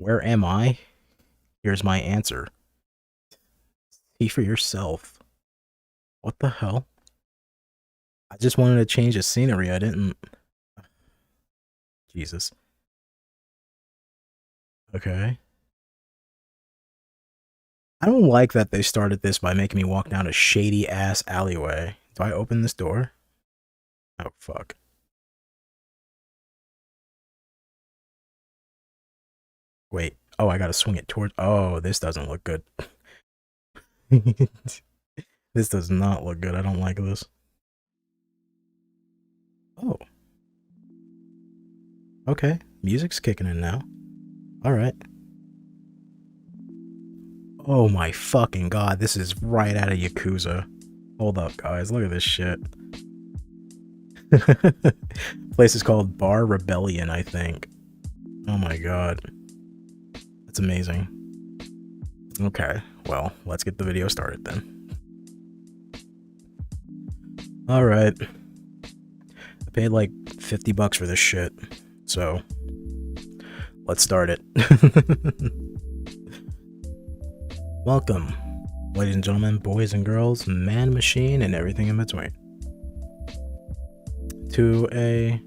Where am I? Here's my answer. See for yourself. What the hell? I just wanted to change the scenery. I didn't. Jesus. Okay. I don't like that they started this by making me walk down a shady ass alleyway. Do I open this door? Oh, fuck. Wait. Oh, I gotta swing it towards. Oh, this doesn't look good. This does not look good. I don't like this. Oh. Okay. Music's kicking in now. Alright. Oh my fucking god. This is right out of Yakuza. Hold up, guys. Look at this shit. Place is called Bar Rebellion, I think. Oh my god. That's amazing. Okay, well, let's get the video started then. Alright. I paid like $50 for this shit, so let's start it. Welcome, ladies and gentlemen, boys and girls, man, machine, and everything in between. To a...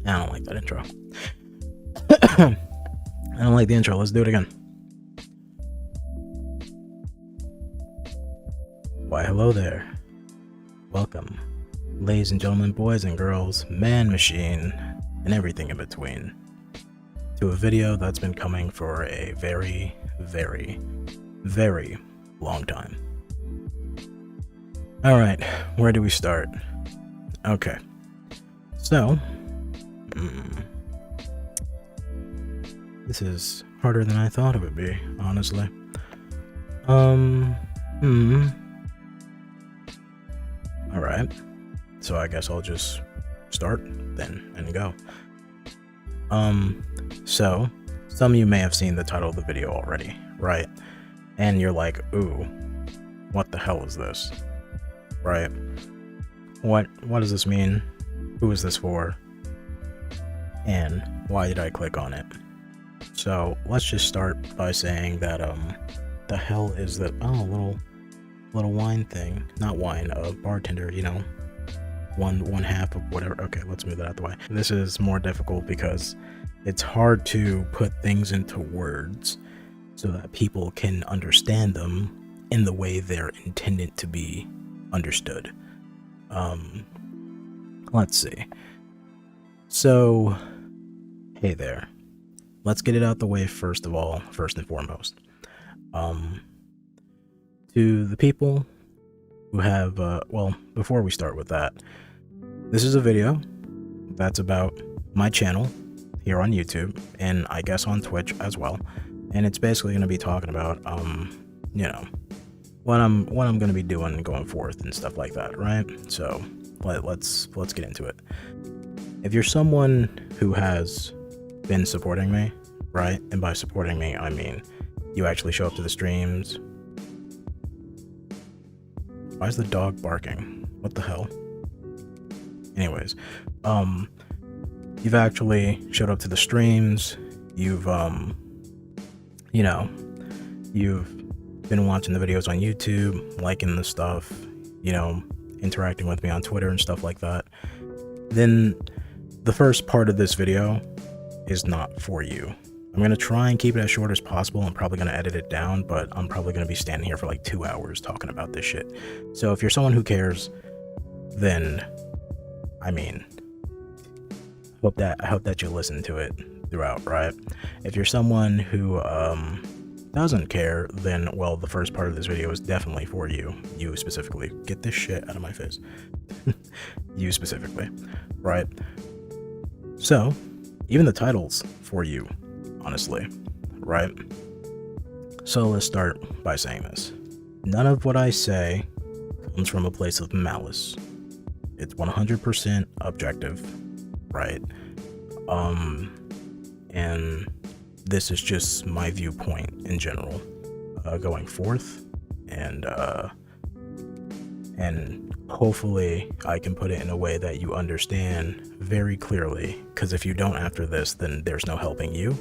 I don't like that intro. I don't like the intro. Let's do it again. Why, hello there. Welcome, ladies and gentlemen, boys and girls, man, machine, and everything in between, to a video that's been coming for a very, very, very long time. Alright, where do we start? Okay, so, this is harder than I thought it would be, honestly. Alright, so I guess I'll just start then and go. So, some of you may have seen the title of the video already, right? And you're like, ooh, what the hell is this? Right? What does this mean? Who is this for? And why did I click on it? So let's just start by saying that the hell is that? Oh, little wine thing. Not wine, a bartender, you know, one half of whatever. Okay, let's move that out the way. This is more difficult because it's hard to put things into words so that people can understand them in the way they're intended to be understood. Let's see. So, hey there. Let's get it out the way first and foremost. To the people who have, well, before we start with that, this is a video that's about my channel here on YouTube, and I guess on Twitch as well. And it's basically going to be talking about, you know, what I'm going to be doing going forth and stuff like that, right? So let's get into it. If you're someone who has been supporting me, right? And by supporting me, I mean you actually show up to the streams. Why is the dog barking? What the hell? Anyways, you've actually showed up to the streams. You've, you know, you've been watching the videos on YouTube, liking the stuff, you know, interacting with me on Twitter and stuff like that. Then the first part of this video is not for you. I'm going to try and keep it as short as possible. I'm probably going to edit it down, but I'm probably going to be standing here for like 2 hours talking about this shit. So if you're someone who cares, then, I mean, I hope that you listen to it throughout, right? If you're someone who doesn't care, then, well, the first part of this video is definitely for you. You specifically. Get this shit out of my face. You specifically, right? So, even the title's for you, honestly, right? So let's start by saying this. None of what I say comes from a place of malice. It's 100% objective, right? And this is just my viewpoint in general, going forth, and hopefully I can put it in a way that you understand very clearly, because if you don't after this, then there's no helping you,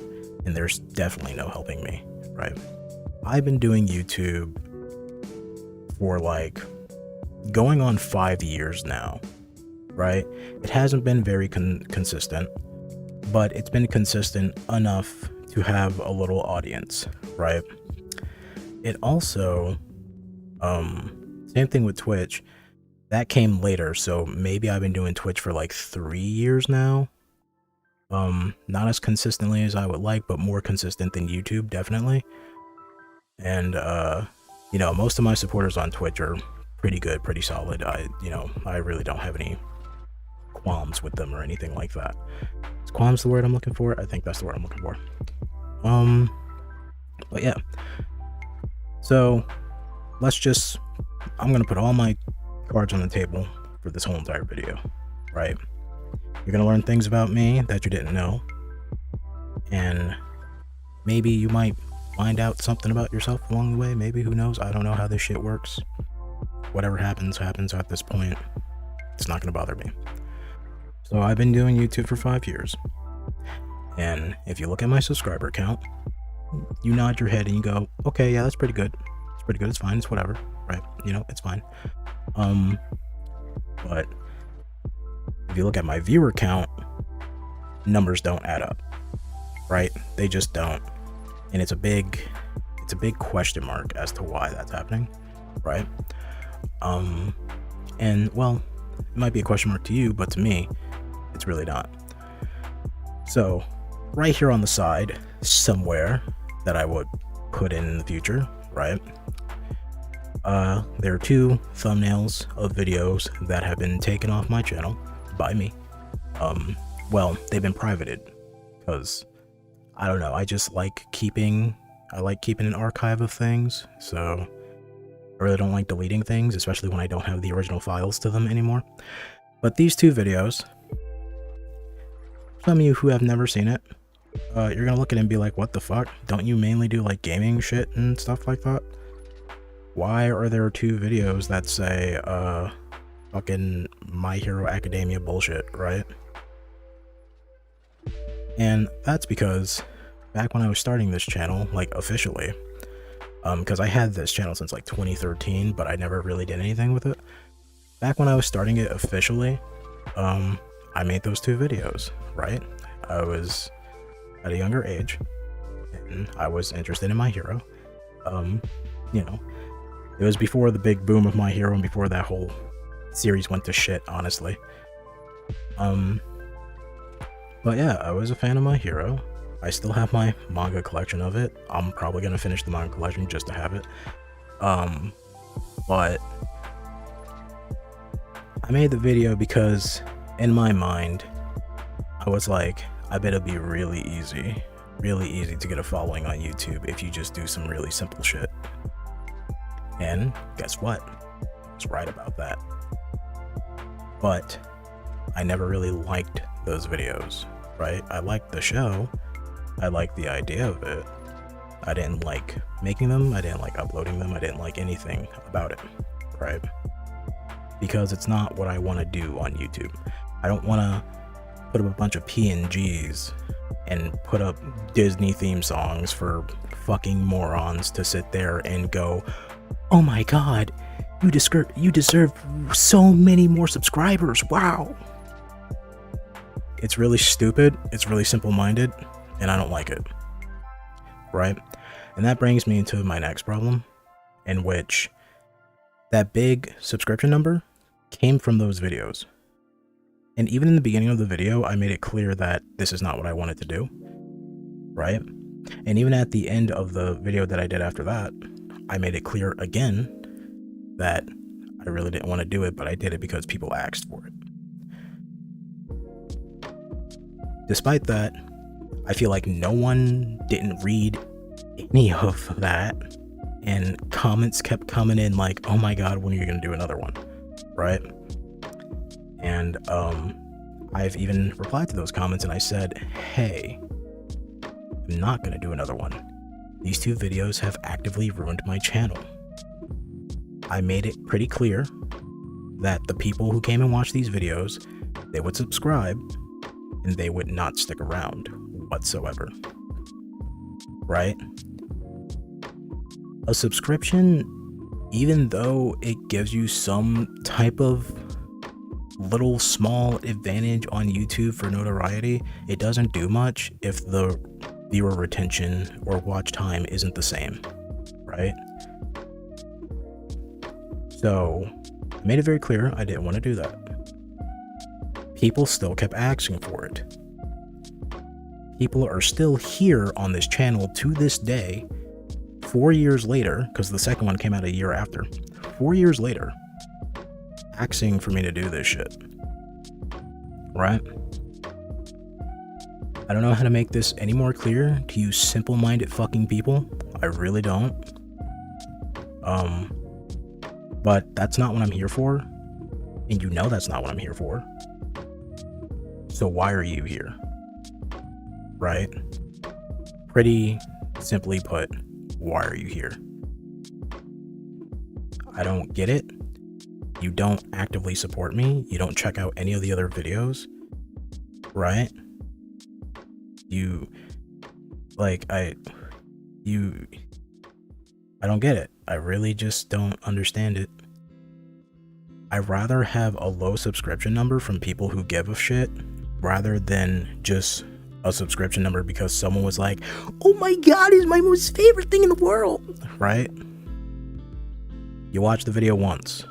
and there's definitely no helping me, right? I've been doing YouTube for like going on 5 years now, right? It hasn't been very consistent, but it's been consistent enough to have a little audience, right? It also, same thing with Twitch, that came later, so maybe I've been doing Twitch for like 3 years now. Not as consistently as I would like, but more consistent than YouTube, definitely. And, you know, most of my supporters on Twitch are pretty good, pretty solid. I really don't have any qualms with them or anything like that. Is qualms the word I'm looking for? I think that's the word I'm looking for. But yeah. So, I'm gonna put all my cards on the table for this whole entire video, right? You're gonna learn things about me that you didn't know, and maybe you might find out something about yourself along the way. Maybe, who knows? I don't know how this shit works. Whatever happens at this point. It's not gonna bother me. So I've been doing YouTube for 5 years, and if you look at my subscriber count, you nod your head and you go, okay, yeah, that's pretty good. It's pretty good. It's fine. It's whatever, right? You know, it's fine. But if you look at my viewer count, numbers don't add up, right? They just don't. And it's a big question mark as to why that's happening, right? And well, it might be a question mark to you, but to me, it's really not. So right here on the side, somewhere that I would put in the future, right? There are 2 thumbnails of videos that have been taken off my channel by me. Well, they've been privated because I don't know. I just like keeping an archive of things. So I really don't like deleting things, especially when I don't have the original files to them anymore. But these 2 videos, some of you who have never seen it, you're gonna look at it and be like, what the fuck? Don't you mainly do like gaming shit and stuff like that? Why are there 2 videos that say fucking My Hero Academia bullshit, right? And that's because back when I was starting this channel, like officially, because I had this channel since like 2013, but I never really did anything with it. Back when I was starting it officially, I made those 2 videos, right? I was at a younger age, and I was interested in My Hero. You know, it was before the big boom of My Hero and before that whole series went to shit, honestly. But yeah, I was a fan of My Hero. I still have my manga collection of it. I'm probably gonna finish the manga collection just to have it. But I made the video because in my mind, I was like, I bet it'll be really easy to get a following on YouTube if you just do some really simple shit. And guess what? I was right about that. But I never really liked those videos, right? I liked the show. I liked the idea of it. I didn't like making them. I didn't like uploading them. I didn't like anything about it, right? Because it's not what I want to do on YouTube. I don't want to put up a bunch of PNGs and put up Disney theme songs for fucking morons to sit there and go, oh my god, you deserve so many more subscribers, wow. It's really stupid, it's really simple-minded, and I don't like it, right? And that brings me into my next problem, in which that big subscription number came from those videos. And even in the beginning of the video, I made it clear that this is not what I wanted to do, right? And even at the end of the video that I did after that, I made it clear again that I really didn't want to do it, but I did it because people asked for it. Despite that, I feel like no one didn't read any of that, and comments kept coming in like, oh my god, when are you going to do another one, right? And I've even replied to those comments and I said, hey, I'm not going to do another one. These 2 videos have actively ruined my channel. I made it pretty clear that the people who came and watched these videos, they would subscribe and they would not stick around whatsoever. right? A subscription, even though it gives you some type of little small advantage on YouTube for notoriety, it doesn't do much if the viewer retention or watch time isn't the same, right? So I made it very clear I didn't want to do that. People still kept asking for it. People are still here on this channel to this day, 4 years later, because the second one came out a year after, 4 years later, asking for me to do this shit, right? I don't know how to make this any more clear to you simple-minded fucking people. I really don't. But that's not what I'm here for, and you know that's not what I'm here for. So why are you here? Right? Pretty simply put, why are you here? I don't get it. You don't actively support me. You don't check out any of the other videos, right? You, like, I don't get it. I really just don't understand it. I'd rather have a low subscription number from people who give a shit rather than just a subscription number because someone was like, oh my god, it's my most favorite thing in the world, right? You watch the video once.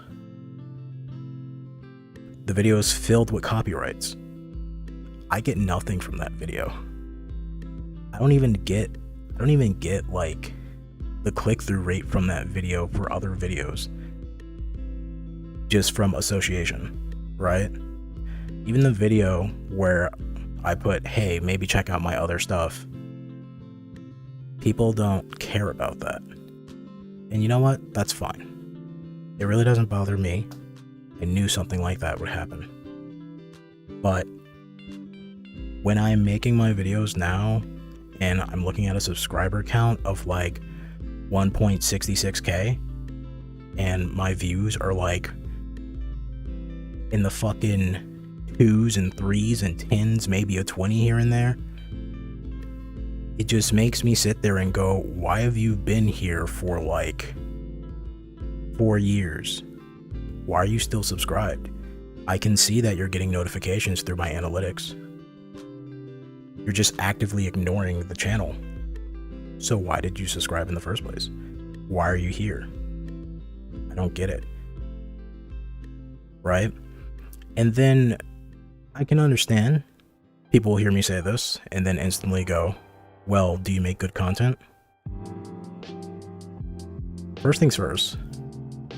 The video is filled with copyrights. I get nothing from that video. I don't even get like the click-through rate from that video for other videos just from association, right? Even the video where I put, hey, maybe check out my other stuff, people don't care about that. And you know what? That's fine. It really doesn't bother me. I knew something like that would happen. But when I'm making my videos now and I'm looking at a subscriber count of like 1.66k and my views are like in the fucking 2s and 3s and 10s, maybe a 20 here and there, it just makes me sit there and go, why have you been here for like 4 years? Why are you still subscribed? I can see that you're getting notifications through my analytics. You're just actively ignoring the channel. So why did you subscribe in the first place? Why are you here? I don't get it. Right? And then I can understand people will hear me say this and then instantly go, well, do you make good content? First things first,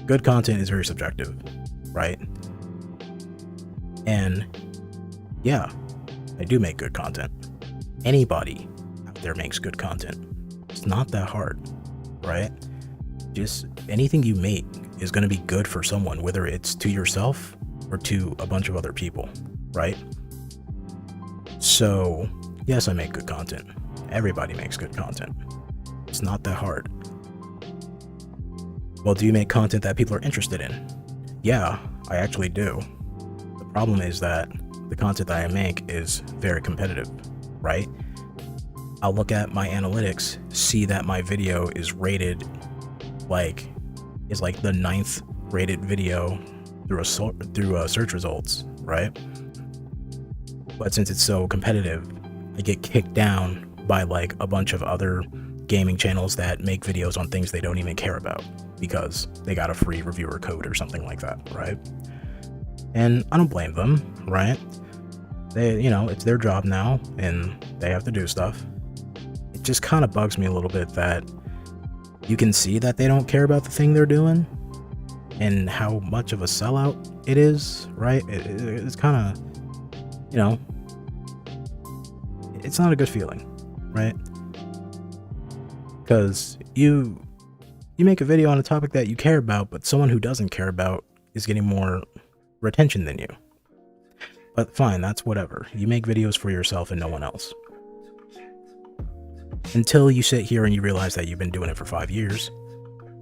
good content is very subjective, right? And yeah, I do make good content. Anybody out there makes good content. It's not that hard, right? Just anything you make is going to be good for someone, whether it's to yourself or to a bunch of other people, right? So yes, I make good content. Everybody makes good content. It's not that hard. Well, do you make content that people are interested in? Yeah, I actually do. The problem is that the content that I make is very competitive, right? I'll look at my analytics, see that my video is rated like the 9th rated video through search results, right? But since it's so competitive, I get kicked down by like a bunch of other gaming channels that make videos on things they don't even care about because they got a free reviewer code or something like that, right? And I don't blame them, right? They, you know, it's their job now and they have to do stuff. It just kind of bugs me a little bit that you can see that they don't care about the thing they're doing and how much of a sellout it is, right? It's kind of, you know, it's not a good feeling, right? Because you make a video on a topic that you care about, but someone who doesn't care about is getting more retention than you. But fine, that's whatever. You make videos for yourself and no one else. Until you sit here and you realize that you've been doing it for 5 years,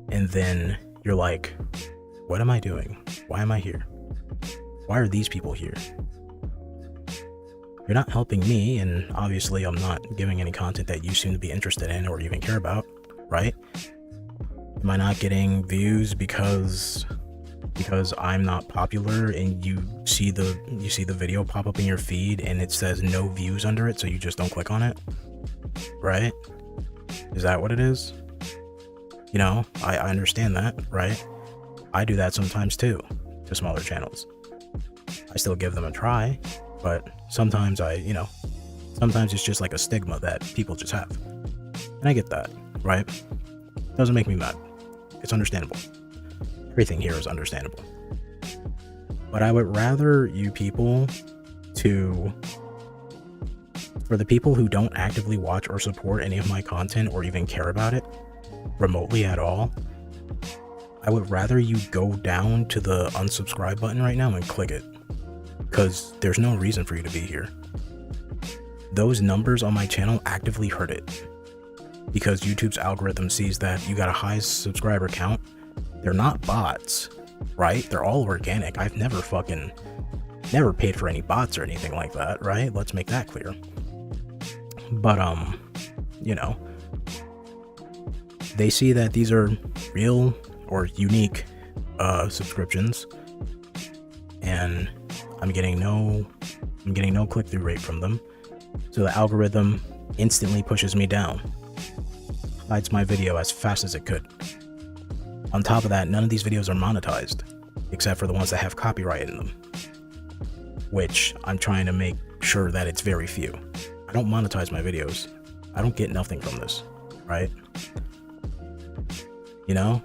and then you're like, what am I doing? Why am I here? Why are these people here? you're not helping me, and obviously I'm not giving any content that you seem to be interested in or even care about, right? Am I not getting views because I'm not popular and you see the video pop up in your feed and it says no views under it, so you just don't click on it, right? Is that what it is? You know, I understand that, right? I do that sometimes too, to smaller channels. I still give them a try, but sometimes sometimes it's just like a stigma that people just have. And I get that, right? Doesn't make me mad. It's understandable. Everything here is understandable. But I would rather you people for the people who don't actively watch or support any of my content or even care about it remotely at all, I would rather you go down to the unsubscribe button right now and click it, because there's no reason for you to be here. Those numbers on my channel actively hurt it, because YouTube's algorithm sees that you got a high subscriber count. They're not bots, right? They're all organic. I've never paid for any bots or anything like that, right? Let's make that clear. But you know, they see that these are real or unique subscriptions, and I'm getting no click-through rate from them, so the algorithm instantly pushes me down, hides my video as fast as it could. On top of that, none of these videos are monetized, except for the ones that have copyright in them, which I'm trying to make sure that it's very few. I don't monetize my videos. I don't get nothing from this, right? You know,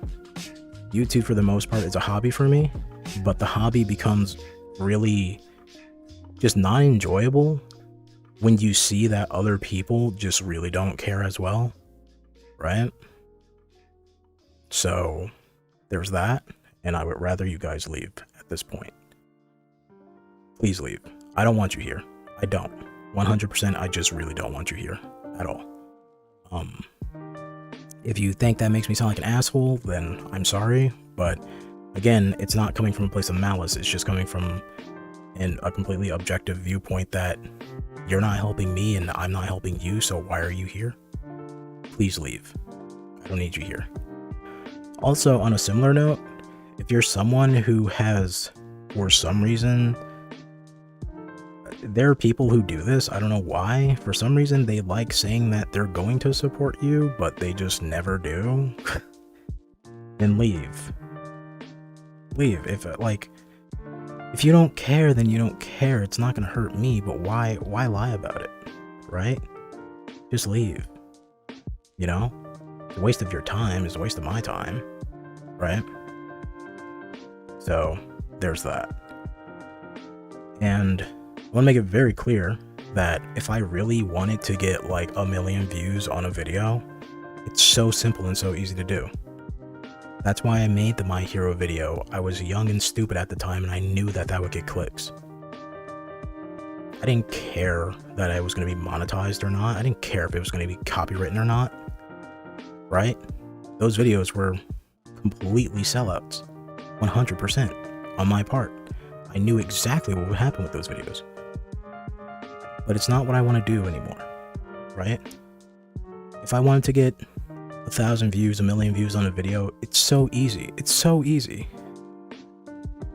YouTube for the most part is a hobby for me, but the hobby becomes really just not enjoyable when you see that other people just really don't care as well, right? So there's that, and I would rather you guys leave at this point. Please leave. I don't want you here. I don't. 100%, I just really don't want you here at all. If you think that makes me sound like an asshole, then I'm sorry, but again, it's not coming from a place of malice. It's just coming from a completely objective viewpoint that you're not helping me and I'm not helping you, so why are you here? Please leave. I don't need you here. Also, on a similar note, if you're someone who has, for some reason, there are people who do this, I don't know why, for some reason they like saying that they're going to support you, but they just never do, then leave. Leave. If you don't care, then you don't care. It's not gonna hurt me, but why lie about it, right? Just leave. You know? It's a waste of your time, it's a waste of my time, right? So, there's that. And I want to make it very clear that if I really wanted to get like 1 million views on a video, it's so simple and so easy to do. That's why I made the My Hero video. I was young and stupid at the time, and I knew that that would get clicks. I didn't care that I was going to be monetized or not. I didn't care if it was going to be copywritten or not, right? Those videos were completely sellouts, 100% on my part. I knew exactly what would happen with those videos. But it's not what I want to do anymore, right? If I wanted to get 1,000 views, 1 million views on a video, it's so easy. It's so easy.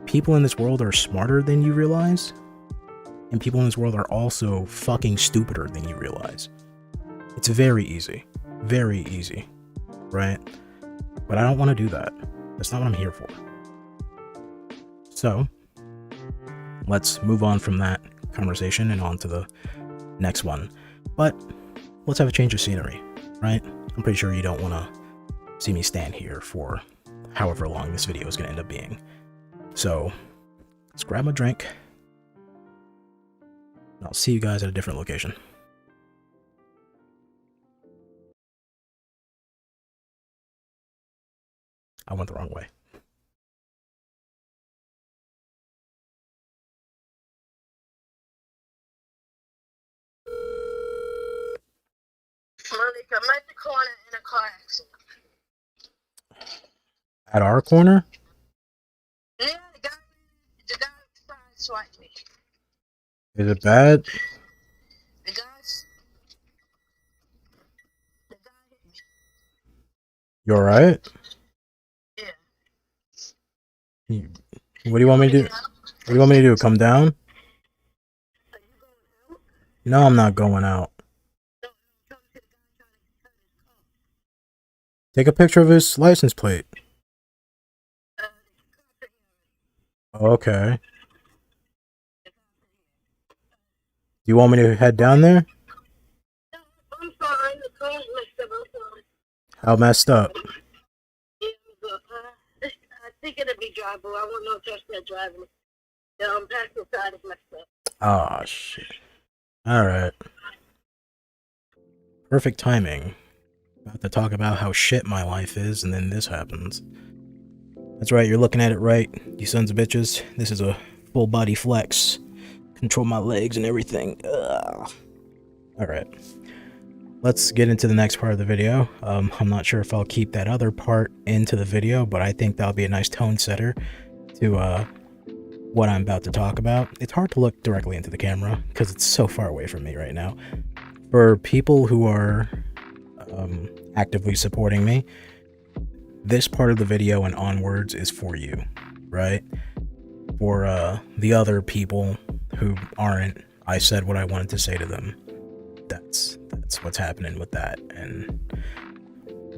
People in this world are smarter than you realize, and people in this world are also fucking stupider than you realize. It's very easy, right? But I don't want to do that. That's not what I'm here for. So, let's move on from that conversation and on to the next one. But let's have a change of scenery, right? I'm pretty sure you don't want to see me stand here for however long this video is going to end up being. So let's grab a drink. And I'll see you guys at a different location. I went the wrong way. Monica, I'm at the corner in a car accident. At our corner? Yeah, the guy tried to swipe me. Is it bad? Yeah. You alright? Yeah. What do you want me to do? Get out? What do you want me to do? Come down? Are you going out? No, I'm not going out. No, come to the guy trying to cut his car. Take a picture of his license plate. The cops are here. Okay. Do you want me to head down there? No, I'm fine. The car's messed up. I'm fine. How messed up? Yeah, but, I think it'll be drivable. I won't know if that's not driving. The passenger side is messed up. Oh, shit. Alright. Perfect timing. About to talk about how shit my life is, and then this happens. That's right, you're looking at it right, you sons of bitches. This is a full body flex. Control my legs and everything. Alright. Let's get into the next part of the video. I'm not sure if I'll keep that other part into the video, but I think that'll be a nice tone setter to what I'm about to talk about. It's hard to look directly into the camera because it's so far away from me right now. For people who are actively supporting me, this part of the video and onwards is for you, right? For the other people who aren't, I said what I wanted to say to them. That's what's happening with that, and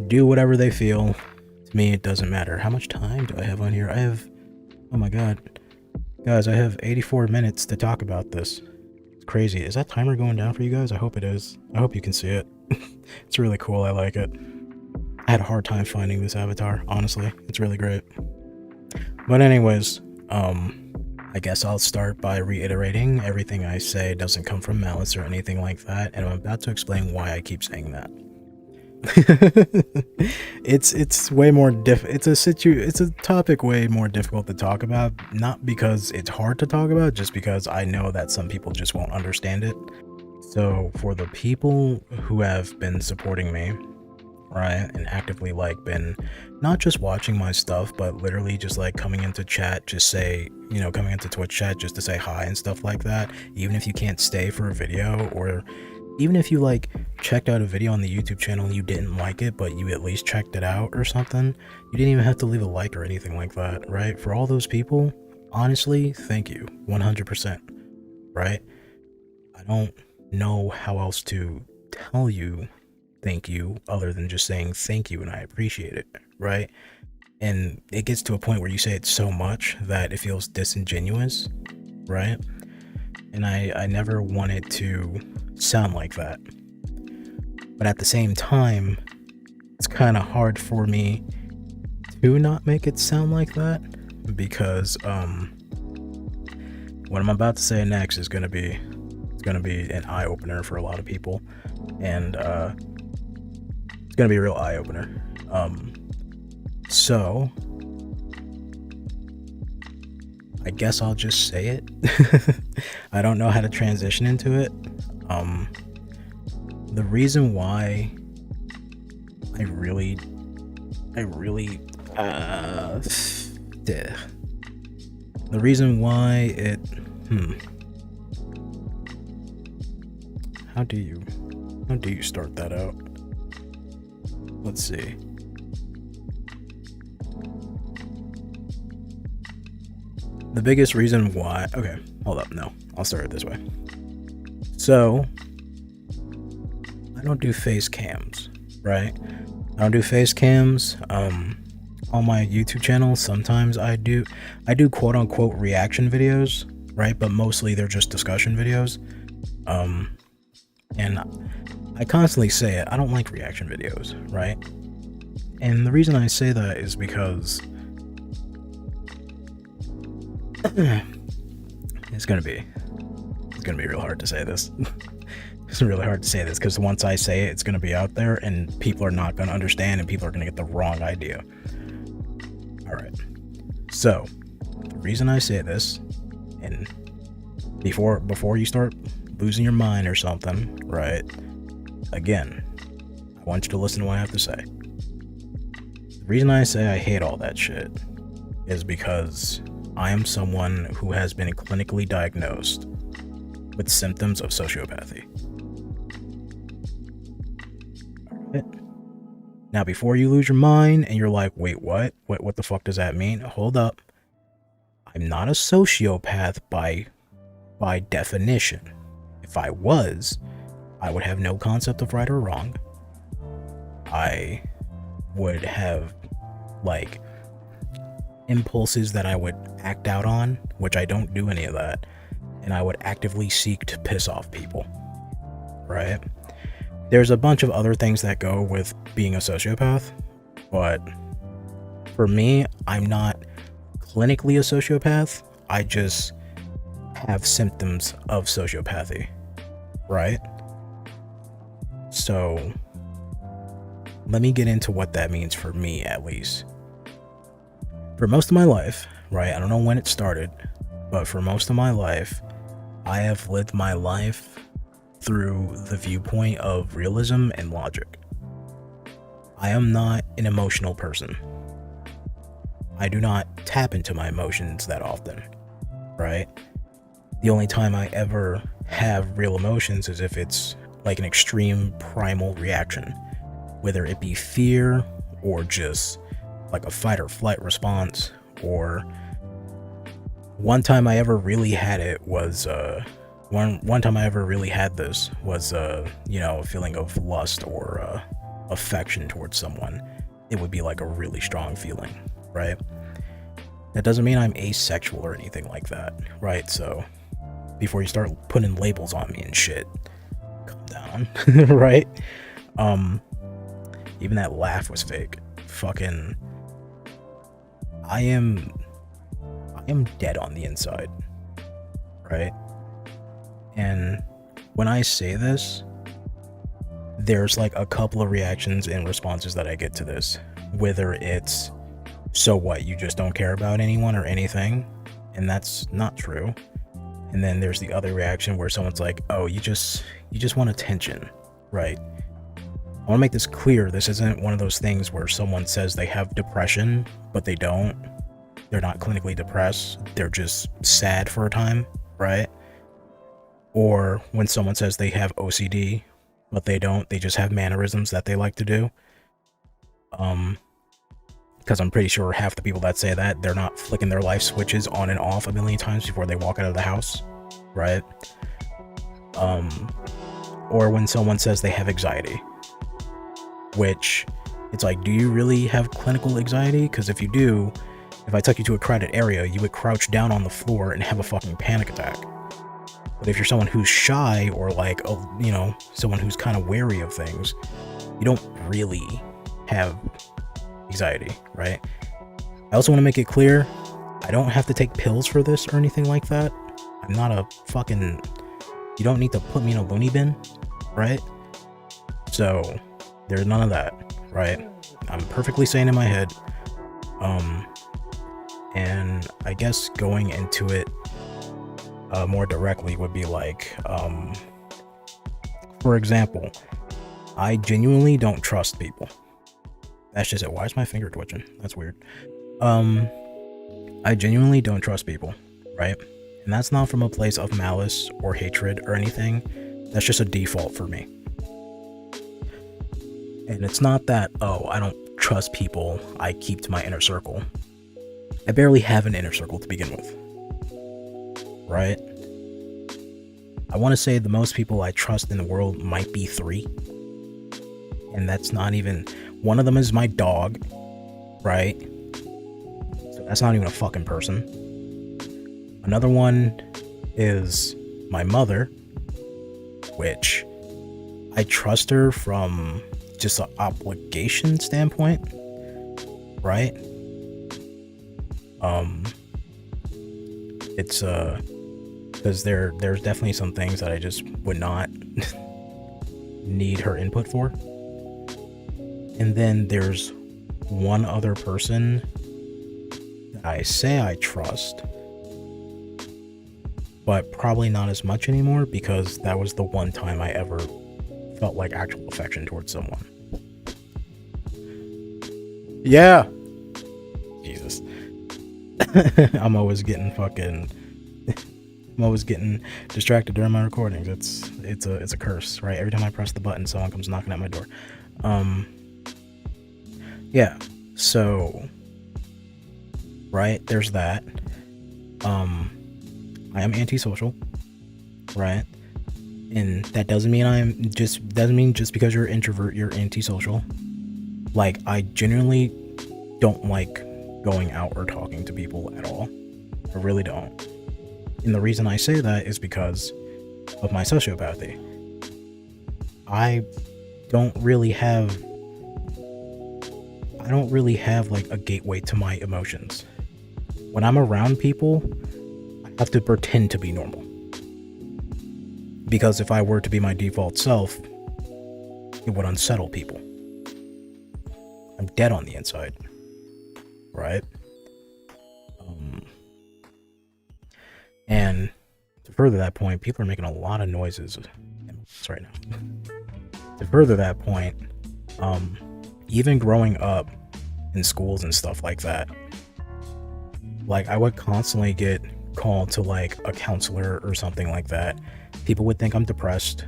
do whatever they feel. To me, it doesn't matter. How much time do I have on here? I have, oh my god, guys, I have 84 minutes to talk about this. It's crazy. Is that timer going down for you guys? I hope it is. I hope you can see it. It's really cool. I like it. I had a hard time finding this avatar, honestly. It's really great. But anyways, I guess I'll start by reiterating everything I say doesn't come from malice or anything like that, and I'm about to explain why I keep saying that. It's way more it's a topic way more difficult to talk about, not because it's hard to talk about, just because I know that some people just won't understand it. So for the people who have been supporting me, right, and actively like been not just watching my stuff, but literally just like coming into chat, just say, you know, coming into Twitch chat just to say hi and stuff like that, even if you can't stay for a video, or even if you like checked out a video on the YouTube channel and you didn't like it, but you at least checked it out or something, you didn't even have to leave a like or anything like that, right? For all those people, honestly, thank you 100%, right? I don't know how else to tell you thank you other than just saying thank you and I appreciate it, right? And it gets to a point where you say it so much that it feels disingenuous, right? And I never wanted to sound like that. But at the same time, it's kind of hard for me to not make it sound like that, because what I'm about to say next is gonna be an eye-opener for a lot of people, and it's gonna be a real eye-opener. So I guess I'll just say it. I don't know how to transition into it. The reason why the reason why it how do you start that out? Let's see. The biggest reason why, okay, hold up, no, I'll start it this way. So, I don't do face cams, right? I don't do face cams, on my YouTube channel. Sometimes I do quote unquote reaction videos, right? But mostly they're just discussion videos. And I constantly say it, I don't like reaction videos, right? And the reason I say that is because it's gonna be real hard to say this. It's really hard to say this because once I say it, it's gonna be out there and people are not gonna understand and people are gonna get the wrong idea. Alright. So the reason I say this, and before you start losing your mind or something, right? Again, I want you to listen to what I have to say. The reason I say I hate all that shit is because I am someone who has been clinically diagnosed with symptoms of sociopathy. Alright. Now, before you lose your mind and you're like, wait, what the fuck does that mean? Hold up. I'm not a sociopath by definition. If I was, I would have no concept of right or wrong. I would have like impulses that I would act out on, which I don't do any of that, and I would actively seek to piss off people, right? There's a bunch of other things that go with being a sociopath, but for me, I'm not clinically a sociopath. I just have symptoms of sociopathy, right? So let me get into what that means for me, at least. For most of my life, right, I don't know when it started, but for most of my life, I have lived my life through the viewpoint of realism and logic. I am not an emotional person. I do not tap into my emotions that often, right? The only time I ever have real emotions is if it's like an extreme primal reaction, whether it be fear or just like a fight or flight response. Or one time I ever really had it was one time I ever really had this was a feeling of lust or affection towards someone. It would be like a really strong feeling, right? That doesn't mean I'm asexual or anything like that, right? So before you start putting labels on me and shit, calm down. Right? Even that laugh was fake. Fucking I am dead on the inside, right? And when I say this, there's like a couple of reactions and responses that I get to this, whether it's, so what, you just don't care about anyone or anything? And that's not true. And then there's the other reaction where someone's like, oh, you just want attention, right? I want to make this clear. This isn't one of those things where someone says they have depression, but they don't. They're not clinically depressed. They're just sad for a time, right? Or when someone says they have OCD, but they don't. They just have mannerisms that they like to do. Because I'm pretty sure half the people that say that, they're not flicking their life switches on and off a million times before they walk out of the house, right? Or when someone says they have anxiety, which it's like, do you really have clinical anxiety? Because if you do, if I took you to a crowded area, you would crouch down on the floor and have a fucking panic attack. But if you're someone who's shy or like, someone who's kind of wary of things, you don't really have anxiety, right? I also want to make it clear, I don't have to take pills for this or anything like that. I'm not a fucking, you don't need to put me in a loony bin, right? So there's none of that, right? I'm perfectly sane in my head. And I guess going into it more directly would be like, for example, I genuinely don't trust people. That's just it. Why is my finger twitching? That's weird. I genuinely don't trust people, right? And that's not from a place of malice or hatred or anything. That's just a default for me. And it's not that, oh, I don't trust people, I keep to my inner circle. I barely have an inner circle to begin with, right? I want to say the most people I trust in the world might be 3. And that's not even, one of them is my dog, right? So that's not even a fucking person. Another one is my mother, which I trust her from just an obligation standpoint, right? It's because there's definitely some things that I just would not need her input for. And then there's one other person that I say I trust, but probably not as much anymore, because that was the one time I ever felt like actual affection towards someone. Yeah. Jesus. I'm always getting distracted during my recordings. It's a curse, right? Every time I press the button, someone comes knocking at my door. Yeah, so, right, there's that. I am antisocial, right? And that doesn't mean just because you're an introvert, you're antisocial. Like, I genuinely don't like going out or talking to people at all. I really don't. And the reason I say that is because of my sociopathy. I don't really have like a gateway to my emotions. When I'm around people, I have to pretend to be normal. Because if I were to be my default self, it would unsettle people. I'm dead on the inside. Right? And to further that point, people are making a lot of noises right now. To further that point, even growing up in schools and stuff like that, like, I would constantly get called to like a counselor or something like that. People would think I'm depressed.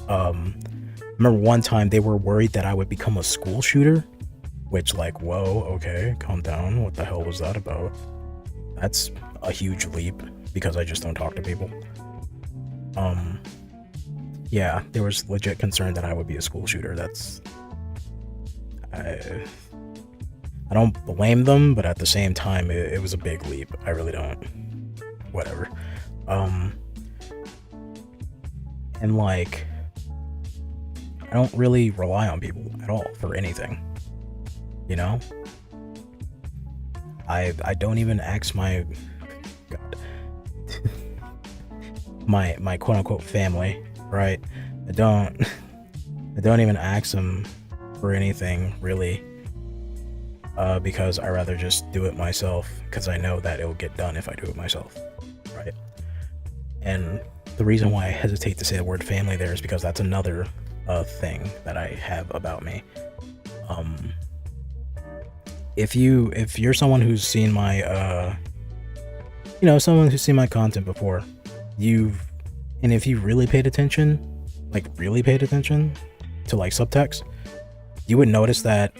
Remember one time they were worried that I would become a school shooter, which, like, whoa, okay, calm down. What the hell was that about? That's a huge leap because I just don't talk to people. Yeah, there was legit concern that I would be a school shooter. I don't blame them, but at the same time, it was a big leap. I really don't. Whatever. And like, I don't really rely on people at all for anything. You know? I don't even ask my my quote unquote family, right? I don't even ask them for anything really, because I rather just do it myself, because I know that it'll get done if I do it myself, right? And the reason why I hesitate to say the word family there is because that's another thing that I have about me. If you're someone who's seen my someone who's seen my content before, and if you really paid attention to like subtext, you would notice that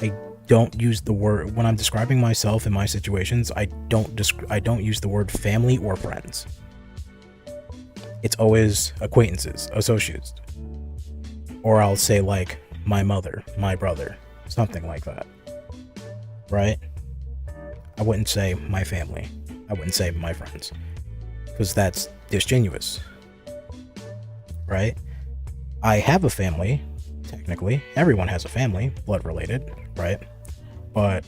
I don't use the word when I'm describing myself in my situations. I don't use the word family or friends. It's always acquaintances, associates, or I'll say like my mother, my brother, something like that. Right? I wouldn't say my family. I wouldn't say my friends, because that's disingenuous. Right? I have a family, technically. Everyone has a family, blood related, right? But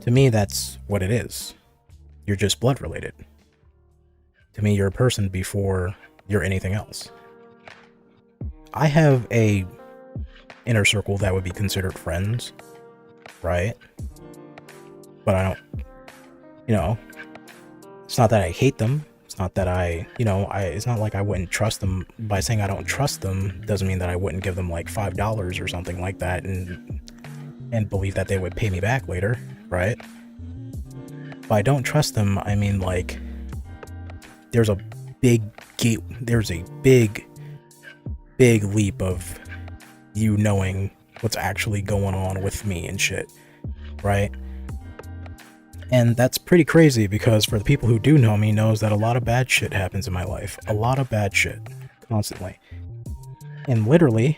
to me, that's what it is. You're just blood related. To me, you're a person before you're anything else. I have a inner circle that would be considered friends, right? But I don't, it's not that I hate them. It's not that it's not like I wouldn't trust them. By saying I don't trust them doesn't mean that I wouldn't give them like $5 or something like that and believe that they would pay me back later, right? But I don't trust them, I mean, like, there's a big leap of you knowing what's actually going on with me and shit, right? And that's pretty crazy, because for the people who do know me knows that a lot of bad shit happens in my life. A lot of bad shit. Constantly. And literally,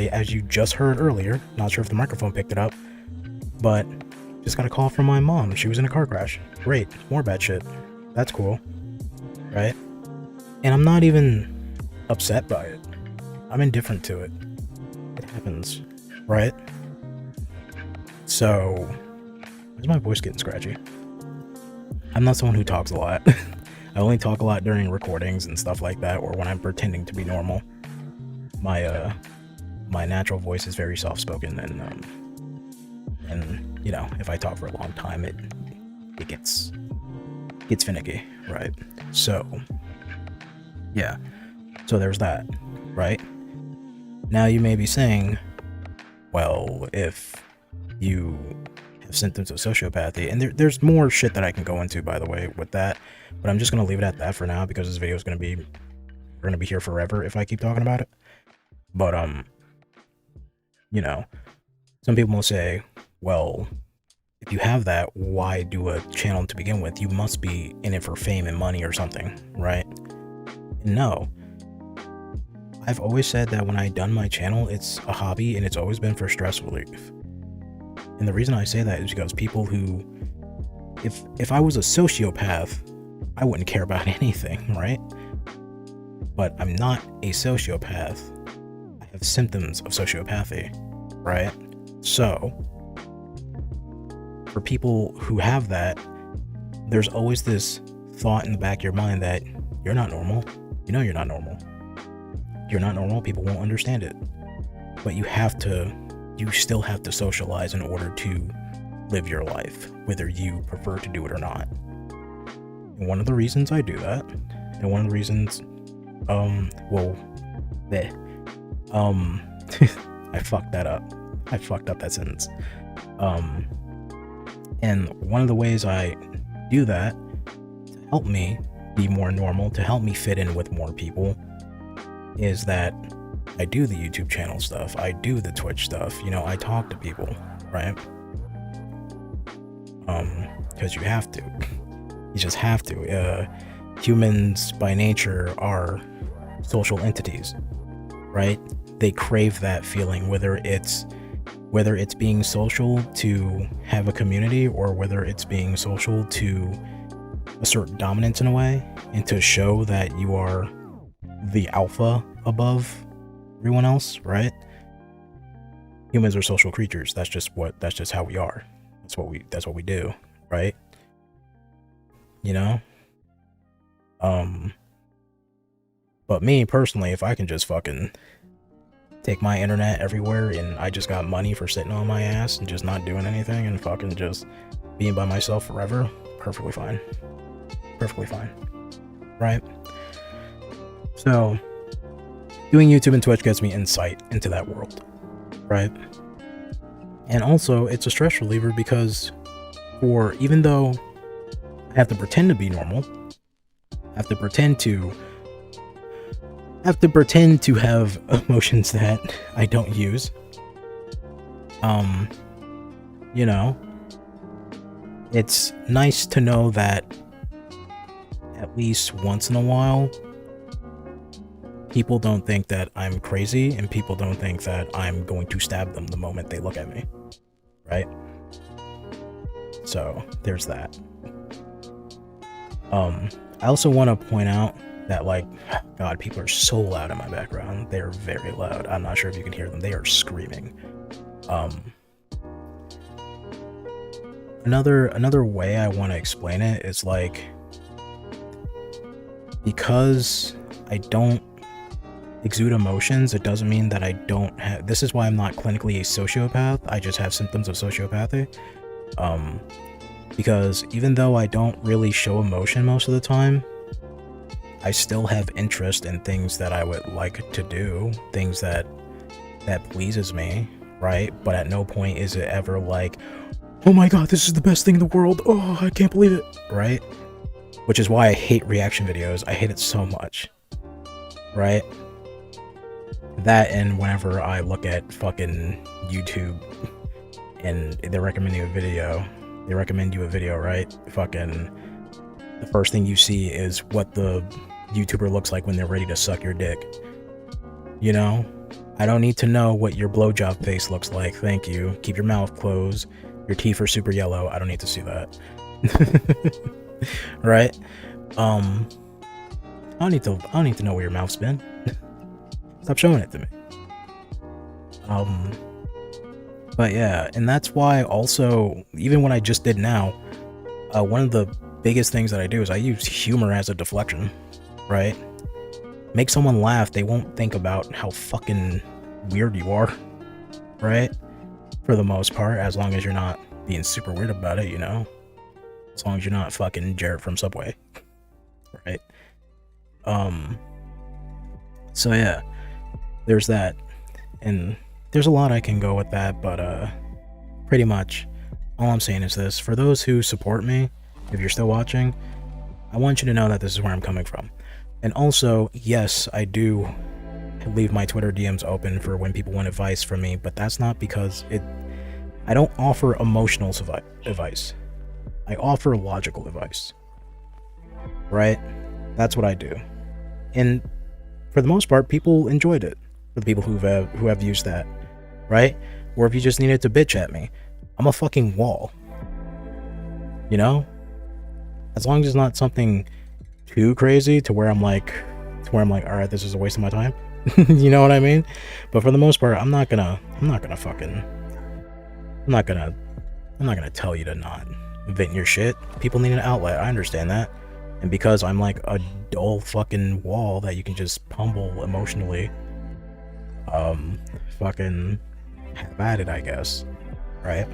as you just heard earlier, not sure if the microphone picked it up, but just got a call from my mom. She was in a car crash. Great. More bad shit. That's cool. Right? And I'm not even upset by it. I'm indifferent to it. It happens. Right? So, why is my voice getting scratchy? I'm not someone who talks a lot. I only talk a lot during recordings and stuff like that, or when I'm pretending to be normal. My natural voice is very soft-spoken, and if I talk for a long time, it gets finicky, right? So, yeah. So there's that, right? Now you may be saying, well, if you have symptoms of sociopathy, and there's more shit that I can go into, by the way, with that, but I'm just gonna leave it at that for now, because this video is we're gonna be here forever if I keep talking about it. But some people will say, well, if you have that, why do a channel to begin with? You must be in it for fame and money or something, right? No. I've always said that when I done my channel, it's a hobby and it's always been for stress relief. And the reason I say that is because people who, if I was a sociopath, I wouldn't care about anything, right? But I'm not a sociopath. I have symptoms of sociopathy, right? So, for people who have that, there's always this thought in the back of your mind that you're not normal. You know you're not normal. You're not normal, people won't understand it. But you still have to socialize in order to live your life, whether you prefer to do it or not. And one of the reasons I do that, and one of the reasons, I fucked that up. I fucked up that sentence. And one of the ways I do that to help me be more normal, to help me fit in with more people, is that I do the YouTube channel stuff. I do the Twitch stuff. You know, I talk to people, right? Because you have to. You just have to. Humans by nature are social entities, right? They crave that feeling, whether it's being social to have a community, or whether it's being social to assert dominance in a way and to show that you are the alpha above everyone else, right? Humans are social creatures. That's just how we are. That's what we do, right? You know? But me personally, if I can just fucking take my internet everywhere and I just got money for sitting on my ass and just not doing anything and fucking just being by myself forever, perfectly fine. Perfectly fine. Right? So, doing YouTube and Twitch gets me insight into that world. Right? And also, it's a stress reliever because even though I have to pretend to be normal, I have to pretend to have emotions that I don't use. You know, it's nice to know that at least once in a while, people don't think that I'm crazy, and people don't think that I'm going to stab them the moment they look at me, right? So there's that. I also want to point out that, like, God, people are so loud in my background. They're very loud. I'm not sure if you can hear them. They are screaming. Another way I want to explain it is, like, because I don't exude emotions, it doesn't mean that I don't have. This is why I'm not clinically a sociopath. I just have symptoms of sociopathy. Because even though I don't really show emotion most of the time, I still have interest in things that I would like to do, things that pleases me, right? But at no point is it ever like, oh my god, this is the best thing in the world, oh, I can't believe it, right? Which is why I hate reaction videos. I hate it so much, right? That, and whenever I look at fucking YouTube and they recommend you a video, right? Fucking the first thing you see is what the YouTuber looks like when they're ready to suck your dick. You know? I don't need to know what your blowjob face looks like. Thank you. Keep your mouth closed. Your teeth are super yellow. I don't need to see that. Right? I don't need to know where your mouth's been. Stop showing it to me. But yeah, and that's why also, even when I just did now, one of the biggest things that I do is I use humor as a deflection, right? Make someone laugh, they won't think about how fucking weird you are, right? For the most part, as long as you're not being super weird about it, you know? As long as you're not fucking Jared from Subway, right? So yeah, there's that, and there's a lot I can go with that, but pretty much all I'm saying is this: for those who support me, if you're still watching, I want you to know that this is where I'm coming from. And also, yes, I do leave my Twitter DMs open for when people want advice from me, but that's not because I don't offer emotional advice. I offer logical advice. Right? That's what I do. And for the most part, people enjoyed it. For the people who have used that. Right? Or if you just needed to bitch at me, I'm a fucking wall. You know? As long as it's not something too crazy to where I'm like, all right, this is a waste of my time. You know what I mean? But for the most part, I'm not gonna tell you to not vent your shit. People need an outlet. I understand that. And because I'm like a dull fucking wall that you can just pummel emotionally, fucking have at it, I guess. Right?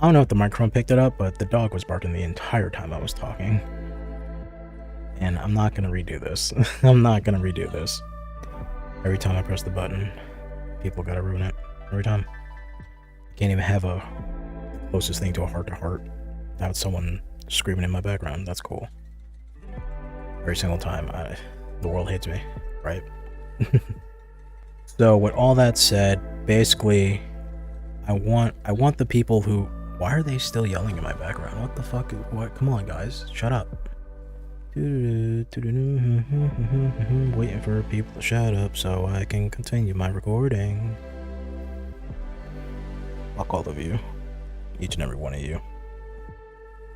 I don't know if the microphone picked it up, but the dog was barking the entire time I was talking. And I'm not gonna redo this. I'm not gonna redo this. Every time I press the button, people gotta ruin it. Every time. Can't even have a closest thing to a heart-to-heart without someone screaming in my background. That's cool. Every single time, the world hates me, right? So with all that said, basically, I want the people who... Why are they still yelling in my background? What the fuck? What? Come on, guys. Shut up. Waiting for people to shut up so I can continue my recording. Fuck all of you. Each and every one of you.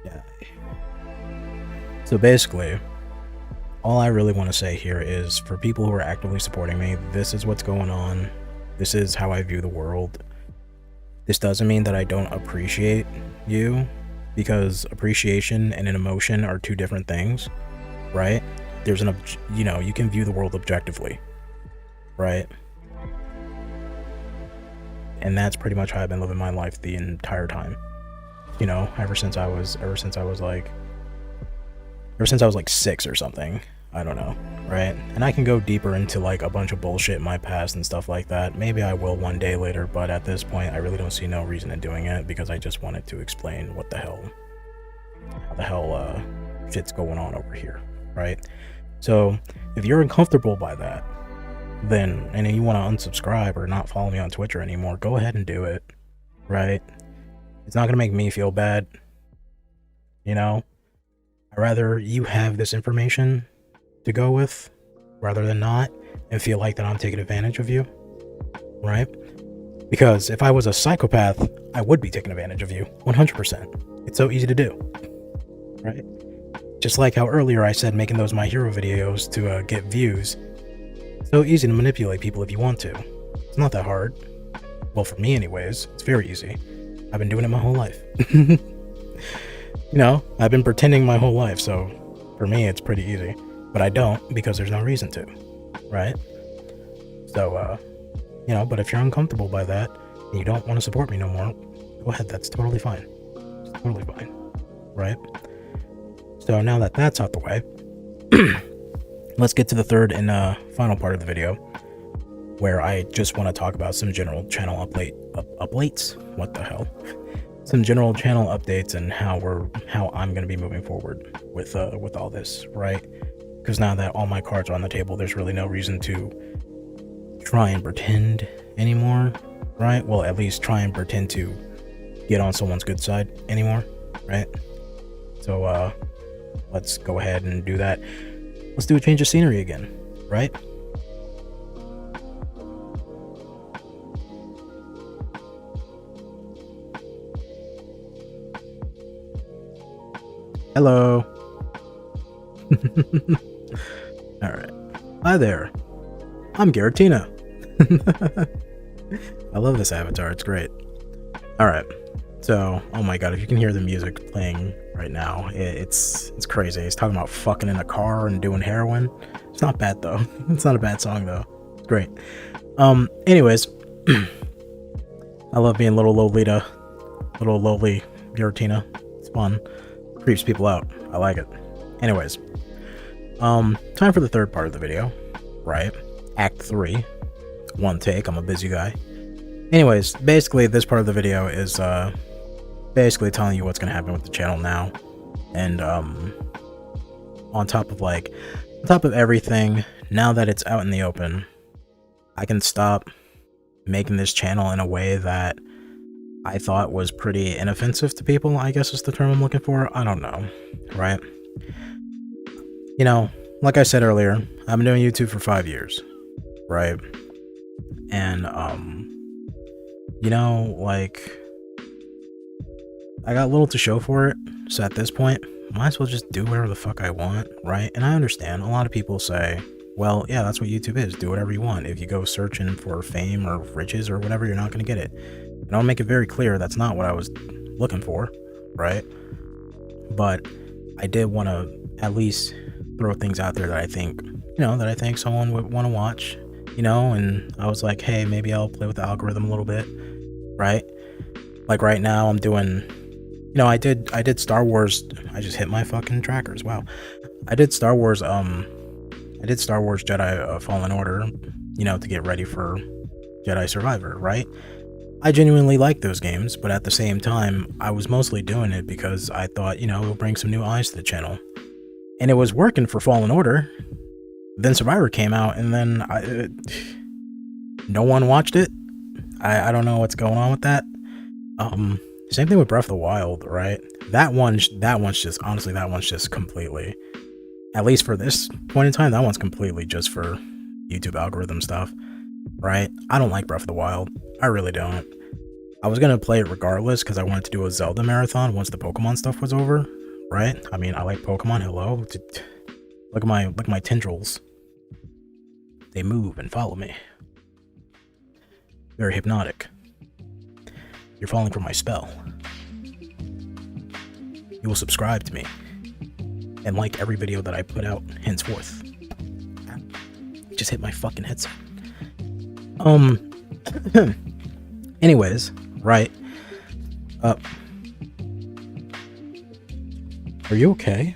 Yeah. So basically, all I really want to say here is for people who are actively supporting me, this is what's going on. This is how I view the world. This doesn't mean that I don't appreciate you, because appreciation and an emotion are two different things, right? There's you can view the world objectively, right? And that's pretty much how I've been living my life the entire time. You know, ever since I was like 6 or something. I don't know, right? And I can go deeper into like a bunch of bullshit in my past and stuff like that. Maybe I will one day later, but at this point I really don't see no reason in doing it, because I just wanted to explain how the hell shit's going on over here, right? So if you're uncomfortable by that, then, and you want to unsubscribe or not follow me on Twitter anymore, go ahead and do it, right? It's not gonna make me feel bad, you know? I'd rather you have this information to go with rather than not, and feel like that I'm taking advantage of you, right? Because if I was a psychopath, I would be taking advantage of you 100%. It's so easy to do, right? Just like how earlier I said making those My Hero videos to get views. So easy to manipulate people if you want to. It's not that hard. Well, for me anyways, it's very easy. I've been doing it my whole life. You know, I've been pretending my whole life, so for me it's pretty easy. But I don't, because there's no reason to, right? So, you know, but if you're uncomfortable by that, and you don't want to support me no more, go ahead, that's totally fine. It's totally fine, right? So now that that's out the way, let's get to the third and final part of the video, where I just want to talk about some general channel updates. What the hell? Some general channel updates and how I'm going to be moving forward with all this, right? Because now that all my cards are on the table, there's really no reason to try and pretend anymore, right? Well, at least try and pretend to get on someone's good side anymore, right? So let's go ahead and do that. Let's do a change of scenery again, right? Hello. All right. Hi there. I'm Garatina. I love this avatar. It's great. All right. So, oh my god, if you can hear the music playing right now, it's crazy. He's talking about fucking in a car and doing heroin. It's not bad though. It's not a bad song though. It's great. Anyways, I love being little lowly Garatina. It's fun. Creeps people out. I like it. Anyways, time for the third part of the video, right? Act 3. One take. I'm a busy guy. Anyways, basically this part of the video is basically telling you what's gonna happen with the channel now, and on top of everything, now that it's out in the open, I can stop making this channel in a way that I thought was pretty inoffensive to people, I guess is the term I'm looking for. I don't know, right? You know, like I said earlier, I've been doing YouTube for 5 years, right? And, you know, like, I got little to show for it, so at this point, might as well just do whatever the fuck I want, right? And I understand, a lot of people say, well, yeah, that's what YouTube is, do whatever you want. If you go searching for fame or riches or whatever, you're not gonna get it. And I'll make it very clear that's not what I was looking for, right? But I did want to at least throw things out there that I think, you know, that I think someone would want to watch, you know, and I was like, hey, maybe I'll play with the algorithm a little bit, right? Like right now I'm doing, you know, I did Star Wars. I just hit my fucking trackers. Wow. I did Star Wars Jedi Fallen Order, you know, to get ready for Jedi Survivor, right? I genuinely like those games, but at the same time, I was mostly doing it because I thought, you know, it'll bring some new eyes to the channel. And it was working for Fallen Order. Then Survivor came out, and then no one watched it. I don't know what's going on with that. Same thing with Breath of the Wild, right? That one's just, honestly, that one's just completely, at least for this point in time, that one's completely just for YouTube algorithm stuff, right? I don't like Breath of the Wild. I really don't. I was gonna play it regardless because I wanted to do a Zelda marathon once the Pokemon stuff was over, right? I mean, I like Pokemon. Hello, look at my tendrils. They move and follow me. Very hypnotic. You're falling for my spell. You will subscribe to me and like every video that I put out henceforth. Just hit my fucking headset. Anyways, right. Are you okay?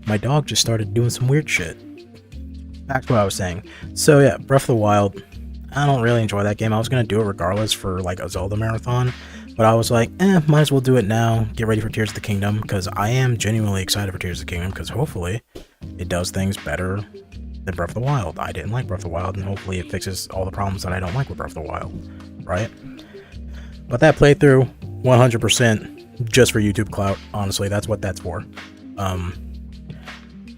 My dog just started doing some weird shit. Back to what I was saying. So yeah, Breath of the Wild. I don't really enjoy that game. I was gonna do it regardless for like a Zelda marathon, but I was like, might as well do it now. Get ready for Tears of the Kingdom, because I am genuinely excited for Tears of the Kingdom, because hopefully it does things better than Breath of the Wild. I didn't like Breath of the Wild, and hopefully it fixes all the problems that I don't like with Breath of the Wild, right? But that playthrough, 100% just for YouTube clout. Honestly, that's what that's for.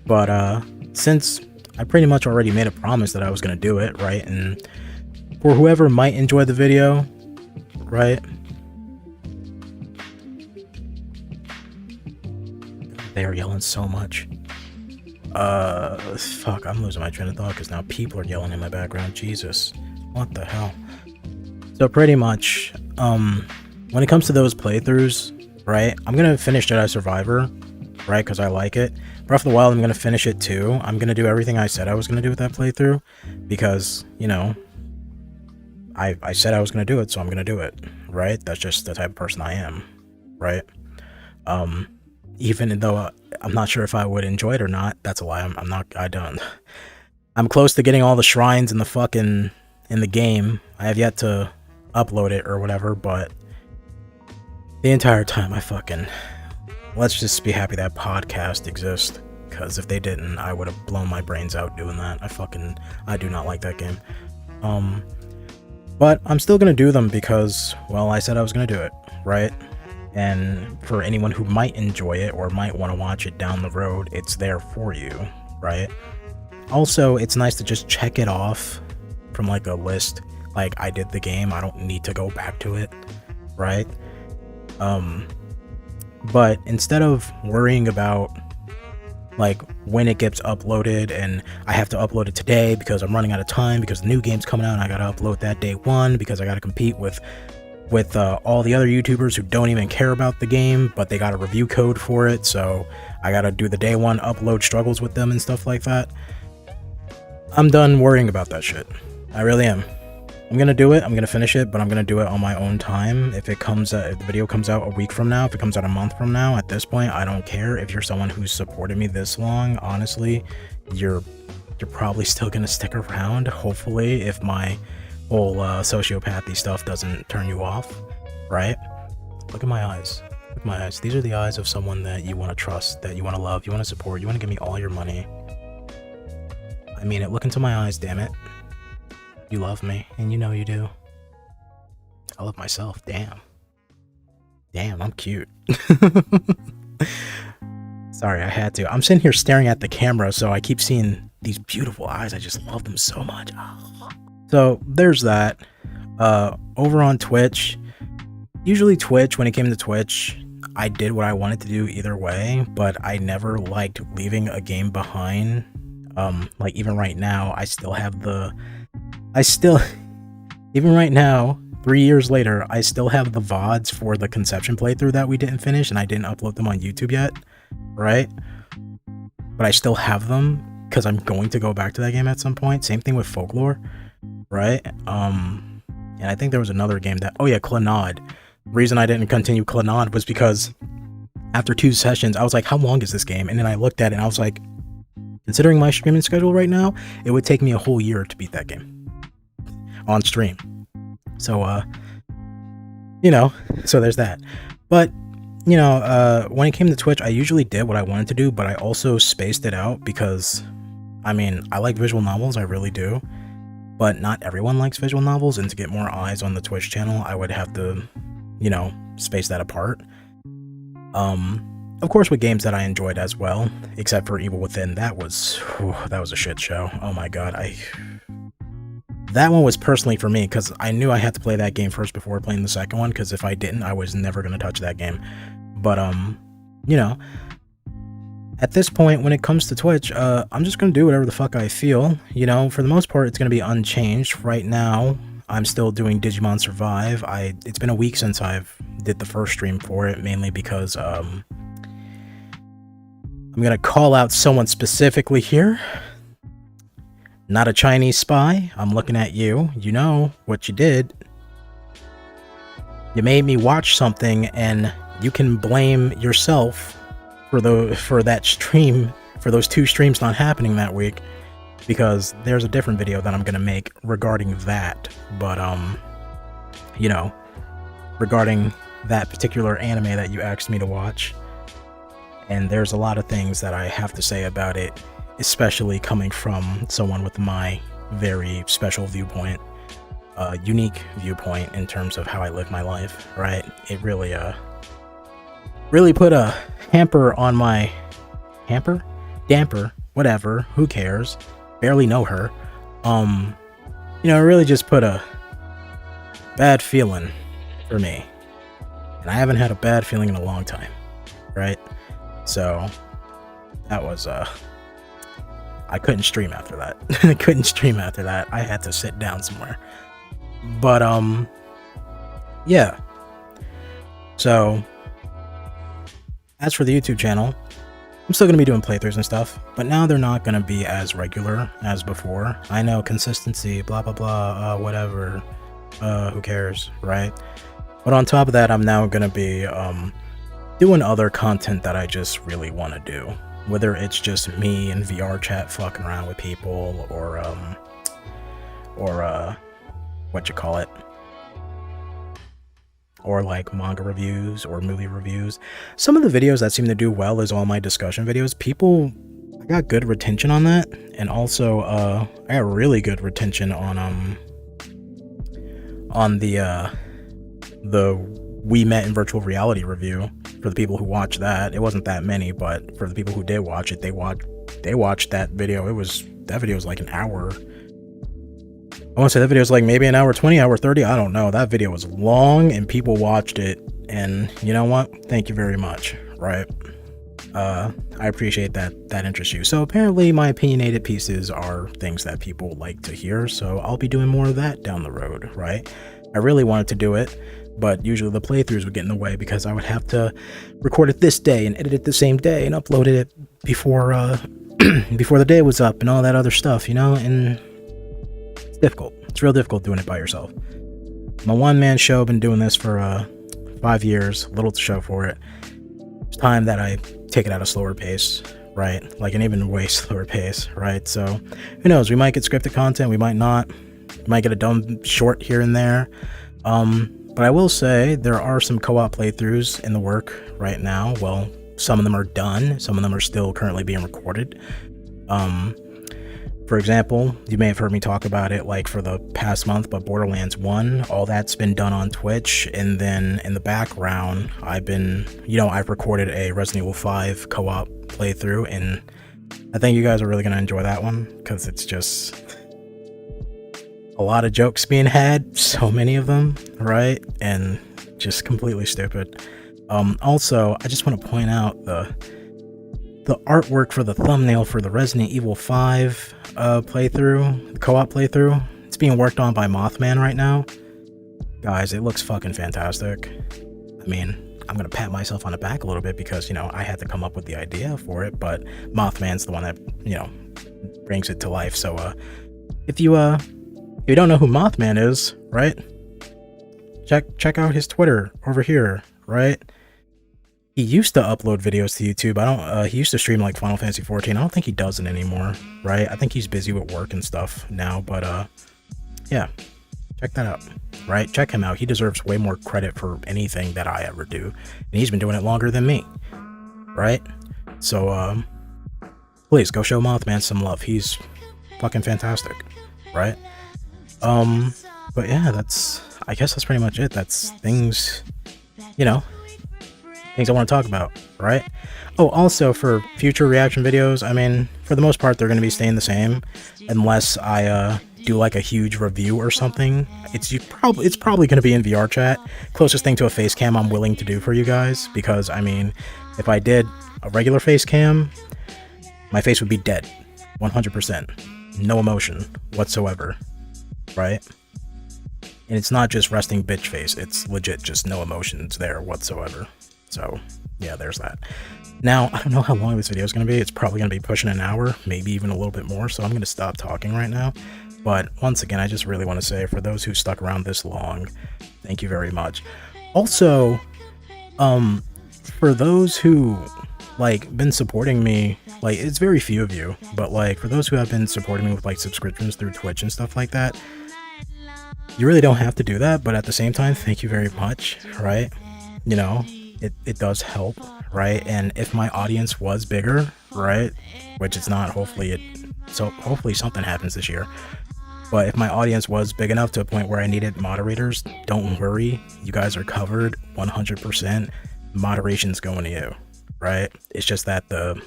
But since I pretty much already made a promise that I was gonna do it, right? And for whoever might enjoy the video, right? They are yelling so much. Fuck, I'm losing my train of thought because now people are yelling in my background. Jesus, what the hell? So pretty much, when it comes to those playthroughs, right, I'm gonna finish Jedi Survivor, right, because I like it. Breath of the Wild, I'm gonna finish it too. I'm gonna do everything I said I was gonna do with that playthrough, because, you know, I said I was gonna do it, so I'm gonna do it, right? That's just the type of person I am, right? Even though I'm not sure if I would enjoy it or not, that's a lie. I don't. I'm close to getting all the shrines in the game. I have yet to upload it or whatever, but the entire time let's just be happy that podcast exists, because if they didn't, I would have blown my brains out doing that. I do not like that game. But I'm still gonna do them because, well, I said I was gonna do it, right? And for anyone who might enjoy it or might want to watch it down the road, it's there for you, right? Also, it's nice to just check it off from like a list. Like, I did the game, I don't need to go back to it, right? But instead of worrying about like when it gets uploaded and I have to upload it today because I'm running out of time because the new game's coming out and I gotta upload that day one because I gotta compete with all the other YouTubers who don't even care about the game, but they got a review code for it, so I gotta do the day one upload struggles with them and stuff like that. I'm done worrying about that shit. I really am. I'm gonna do it, I'm gonna finish it, but I'm gonna do it on my own time. If the video comes out a week from now, if it comes out a month from now, at this point, I don't care. If you're someone who's supported me this long, honestly, you're probably still gonna stick around, hopefully, if my whole sociopathy stuff doesn't turn you off, right? Look at my eyes. Look at my eyes. These are the eyes of someone that you want to trust, that you want to love, you want to support, you want to give me all your money. I mean it. Look into my eyes, damn it. You love me, and you know you do. I love myself. Damn, I'm cute. Sorry, I had to. I'm sitting here staring at the camera, so I keep seeing these beautiful eyes. I just love them so much. So there's that. Over on Twitch, usually Twitch, when it came to Twitch, I did what I wanted to do either way, but I never liked leaving a game behind. Like even right now, even right now, 3 years later, I still have the VODs for the Conception playthrough that we didn't finish, and I didn't upload them on YouTube yet, right? But I still have them, because I'm going to go back to that game at some point. Same thing with Folklore, right? And I think there was another game that, oh yeah, Clannad. The reason I didn't continue Clannad was because after 2 sessions, I was like, how long is this game? And then I looked at it and I was like, considering my streaming schedule right now, it would take me a whole year to beat that game on stream. So, so there's that. But, when it came to Twitch, I usually did what I wanted to do, but I also spaced it out because, I like visual novels, I really do. But not everyone likes visual novels, and to get more eyes on the Twitch channel, I would have to, space that apart. Of course with games that I enjoyed as well, except for Evil Within, that was a shit show. Oh my god, that one was personally for me, because I knew I had to play that game first before playing the second one, because if I didn't, I was never going to touch that game. But, at this point, when it comes to Twitch, I'm just going to do whatever the fuck I feel. For the most part, it's going to be unchanged. Right now, I'm still doing Digimon Survive. It's been a week since I've did the first stream for it, mainly because, I'm going to call out someone specifically here. Not a Chinese spy. I'm looking at you. You know what you did. You made me watch something, and you can blame yourself for that stream, for those 2 streams not happening that week, because there's a different video that I'm gonna make regarding that. But regarding that particular anime that you asked me to watch, and there's a lot of things that I have to say about it, especially coming from someone with my very special viewpoint, unique viewpoint in terms of how I live my life, right? It really put a damper, whatever, who cares, barely know her. It really just put a bad feeling for me, and I haven't had a bad feeling in a long time, right? So that was I couldn't stream after that. I had to sit down somewhere. But yeah. So as for the YouTube channel, I'm still going to be doing playthroughs and stuff, but now they're not going to be as regular as before. I know, consistency, blah blah blah, whatever, who cares, right? But on top of that, I'm now going to be doing other content that I just really want to do. Whether it's just me and vrchat fucking around with people, or or like manga reviews or movie reviews. Some of the videos that seem to do well is all my discussion videos. I got good retention on that, and also I got really good retention on the We Met in Virtual Reality review. For the people who watched that, it wasn't that many, but for the people who did watch it, they watched that video. That video was like an hour. I want to say that video was like maybe an hour 20, hour 30. I don't know. That video was long, and people watched it. And you know what? Thank you very much. Right? I appreciate that interests you. So apparently, my opinionated pieces are things that people like to hear. So I'll be doing more of that down the road. Right? I really wanted to do it, but usually the playthroughs would get in the way because I would have to record it this day and edit it the same day and upload it before before the day was up and all that other stuff, and it's difficult. It's real difficult doing it by yourself. My one-man show, been doing this for 5 years, little to show for it. It's time that I take it at a slower pace, right? Like an even way slower pace, right? So who knows? We might get scripted content, we might not. We might get a dumb short here and there. But I will say there are some co-op playthroughs in the work right now. Well, some of them are done. Some of them are still currently being recorded. For example, you may have heard me talk about it like for the past month, but Borderlands 1, all that's been done on Twitch. And then in the background, I've recorded a Resident Evil 5 co-op playthrough, and I think you guys are really going to enjoy that one because it's just a lot of jokes being had, so many of them, right? And just completely stupid. Also, I just want to point out the artwork for the thumbnail for the Resident Evil 5 playthrough, the co-op playthrough. It's being worked on by Mothman right now. Guys, it looks fucking fantastic. I mean, I'm gonna pat myself on the back a little bit because, I had to come up with the idea for it, but Mothman's the one that, brings it to life. So, if you don't know who Mothman is, right? Check out his Twitter over here, right? He used to upload videos to YouTube. He used to stream like Final Fantasy 14. I don't think he does it anymore, right? I think he's busy with work and stuff now, but yeah, check that out, right? Check him out. He deserves way more credit for anything that I ever do, and he's been doing it longer than me, right? So please go show Mothman some love. He's fucking fantastic, right? But yeah, I guess that's pretty much it. That's things, things I want to talk about, right? Oh, also for future reaction videos, I mean, for the most part, they're going to be staying the same, unless I do like a huge review or something. It's probably going to be in vrchat. Closest thing to a face cam I'm willing to do for you guys, because I mean, if I did a regular face cam, my face would be dead, 100%, no emotion whatsoever, right? And it's not just resting bitch face, it's legit just no emotions there whatsoever. So yeah, there's that. Now, I don't know how long this video is going to be. It's probably going to be pushing an hour, maybe even a little bit more, so I'm going to stop talking right now. But once again, I just really want to say, for those who stuck around this long, thank you very much. Also, for those who been supporting me, it's very few of you, but for those who have been supporting me with subscriptions through Twitch and stuff like that, you really don't have to do that, but at the same time, thank you very much, right? It does help, right? And if my audience was bigger, right, which it's not, hopefully something happens this year, but if my audience was big enough to a point where I needed moderators, don't worry, you guys are covered 100%. Moderation's going to you, right? It's just that the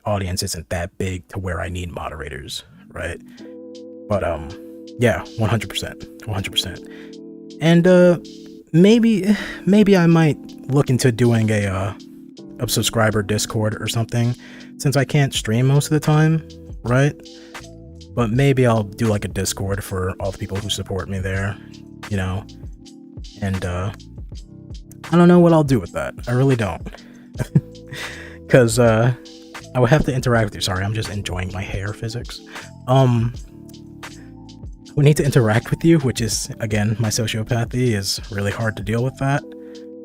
audience isn't that big to where I need moderators, right? But yeah, 100%. And maybe I might look into doing a subscriber Discord or something, since I can't stream most of the time, right? But maybe I'll do a Discord for all the people who support me there, and I don't know what I'll do with that. I really don't. Because I would have to interact with you. Sorry, I'm just enjoying my hair physics. We need to interact with you, which is, again, my sociopathy is really hard to deal with that,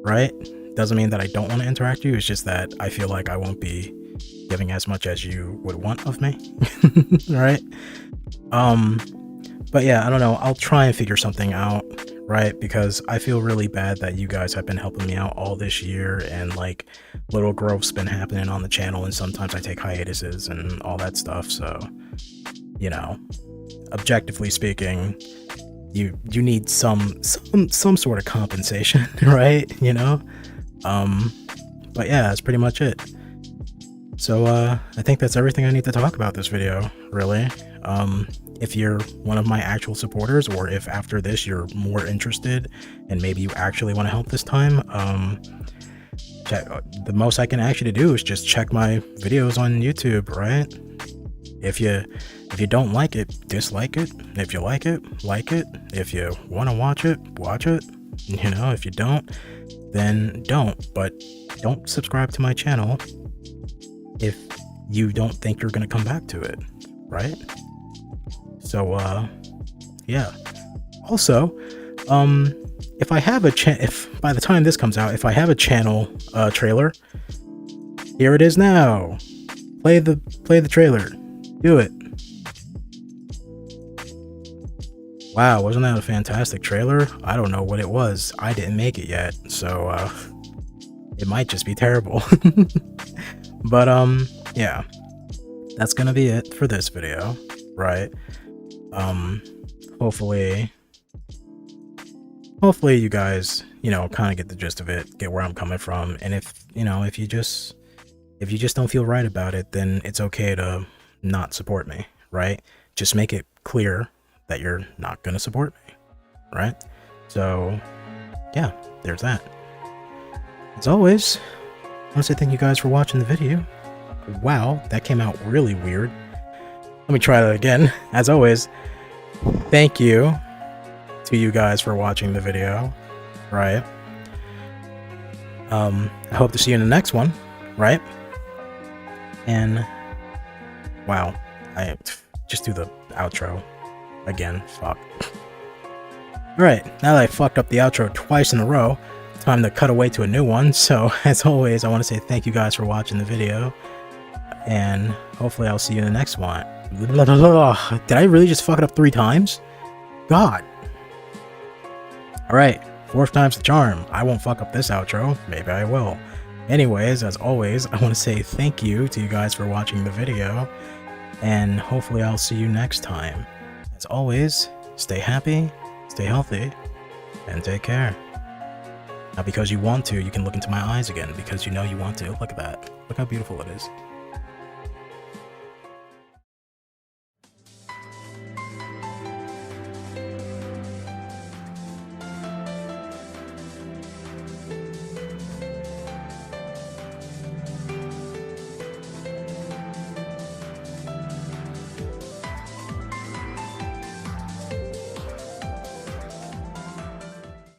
right? Doesn't mean that I don't want to interact with you, it's just that I feel like I won't be giving as much as you would want of me, right? But yeah, I don't know, I'll try and figure something out, right? Because I feel really bad that you guys have been helping me out all this year, and little growth's been happening on the channel, and sometimes I take hiatuses and all that stuff, so, objectively speaking, you need some sort of compensation, right? But yeah, that's pretty much it. So I think that's everything I need to talk about this video, really. If you're one of my actual supporters, or if after this you're more interested and maybe you actually want to help this time, the most I can actually do is just check my videos on YouTube, right? If you don't like it, dislike it. If you like it, like it. If you want to watch it, watch it. If you don't, then don't. But don't subscribe to my channel if you don't think you're going to come back to it, right? So, yeah. Also, if by the time this comes out, if I have a channel trailer, here it is now. Play the trailer. Do it. Wow, wasn't that a fantastic trailer? I don't know what it was. I didn't make it yet, so it might just be terrible. But yeah, that's gonna be it for this video, right? Hopefully you guys, kind of get the gist of it, get where I'm coming from, and if you just don't feel right about it, then it's okay to not support me, right? Just make it clear that you're not gonna support me, right? So yeah, there's that. As always, I want to say thank you guys for watching the video. Wow, that came out really weird. Let me try that again. As always, thank you to you guys for watching the video, right? I hope to see you in the next one, right? And wow, I just do the outro again. Fuck. Alright, now that I fucked up the outro twice in a row, time to cut away to a new one. So as always, I want to say thank you guys for watching the video, and hopefully I'll see you in the next one. Did I really just fuck it up 3 times? God. Alright, 4th time's the charm. I won't fuck up this outro. Maybe I will. Anyways, as always, I want to say thank you to you guys for watching the video, and hopefully I'll see you next time. As always, stay happy, stay healthy, and take care. Now, because you want to, you can look into my eyes again, because you know you want to. Look at that. Look how beautiful it is.